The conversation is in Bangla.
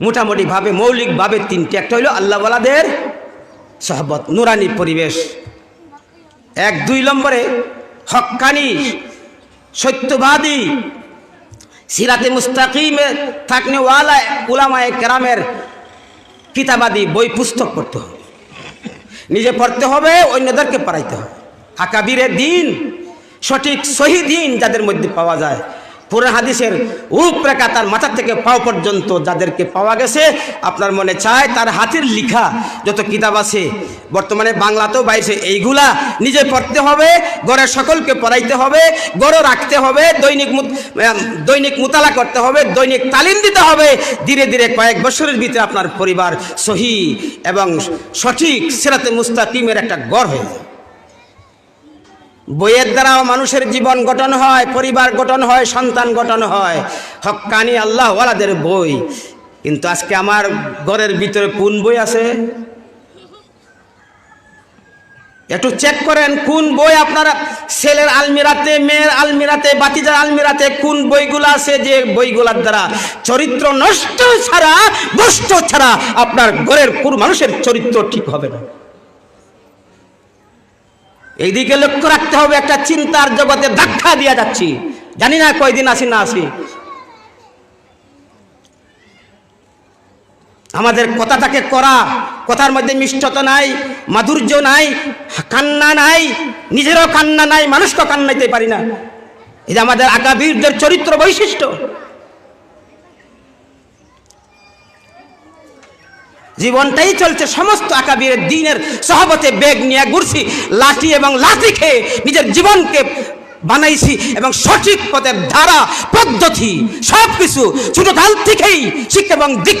মোটামুটিভাবে মৌলিকভাবে তিনটে। একটা হইল আল্লাহওয়ালাদের সহবত, নুরানি পরিবেশ। 1-2 নম্বরে হক্কানি সত্যবাদী সিরাতে মুস্তাকিমে থাকনেওয়ালা উলামায়ে কেরামের কিতাবাদি বই পুস্তক পড়তে হবে, নিজে পড়তে হবে, অন্যদেরকে পড়াইতে হবে। আকাবিরে দিন, সঠিক সহি দিন যাদের মধ্যে পাওয়া যায়, পুরান হাদিসের রূপরেখা তার মাথা থেকে পাও পর্যন্ত যাদেরকে পাওয়া গেছে, আপনার মনে চায় তার হাতের লিখা যত কিতাব আছে বর্তমানে বাংলাতেও বাইছে, এইগুলা নিজে পড়তে হবে, ঘরের সকলকে পড়াইতে হবে, গড়ে রাখতে হবে, দৈনিক মুতালা করতে হবে, দৈনিক তালিম দিতে হবে। ধীরে ধীরে কয়েক বছরের ভিতরে আপনার পরিবার সহি এবং সঠিক সিরাতে মুস্তাকিমের একটা গড় হয়ে যায়। বইয়ের দ্বারাও মানুষের জীবন গঠন হয়, পরিবার গঠন হয়, সন্তান গঠন হয়, হক্কানি আল্লাহওয়ালাদের বই। কিন্তু আজকে আমার ঘরের ভিতরে কোন বই আছে? একটু চেক করেন কোন বই আপনার ছেলের আলমিরাতে, মেয়ের আলমিরাতে, বাতিজার আলমিরাতে কোন বইগুলো আছে যে বইগুলোর দ্বারা চরিত্র নষ্ট ছাড়া, নষ্ট ছাড়া আপনার ঘরের কোন মানুষের চরিত্র ঠিক হবে না। এইদিকে লক্ষ্য রাখতে হবে। একটা চিন্তার জগতে ধাক্কা দিয়ে যাচ্ছি, জানি না কয়দিন আসি না আসি। আমাদের কথাটাকে করা, কথার মধ্যে মিষ্টতা নাই, মাধুর্য নাই, কান্না নাই, নিজেরও কান্না নাই, মানুষকেও কান্নাইতে পারি না। এই যে আমাদের আকাবিরদের চরিত্র বৈশিষ্ট্য। জীবনটাই চলছে সমস্ত আকাবিরের দিনের সহবতে বেগ নিয়ে ঘুরছি, লাঠি এবং লাঠি খেয়ে নিজের জীবনকে বানাইছি এবং সঠিক পথের ধারা পদ্ধতি সবকিছু ছোটকাল থেকেই শিক্ষা এবং দিক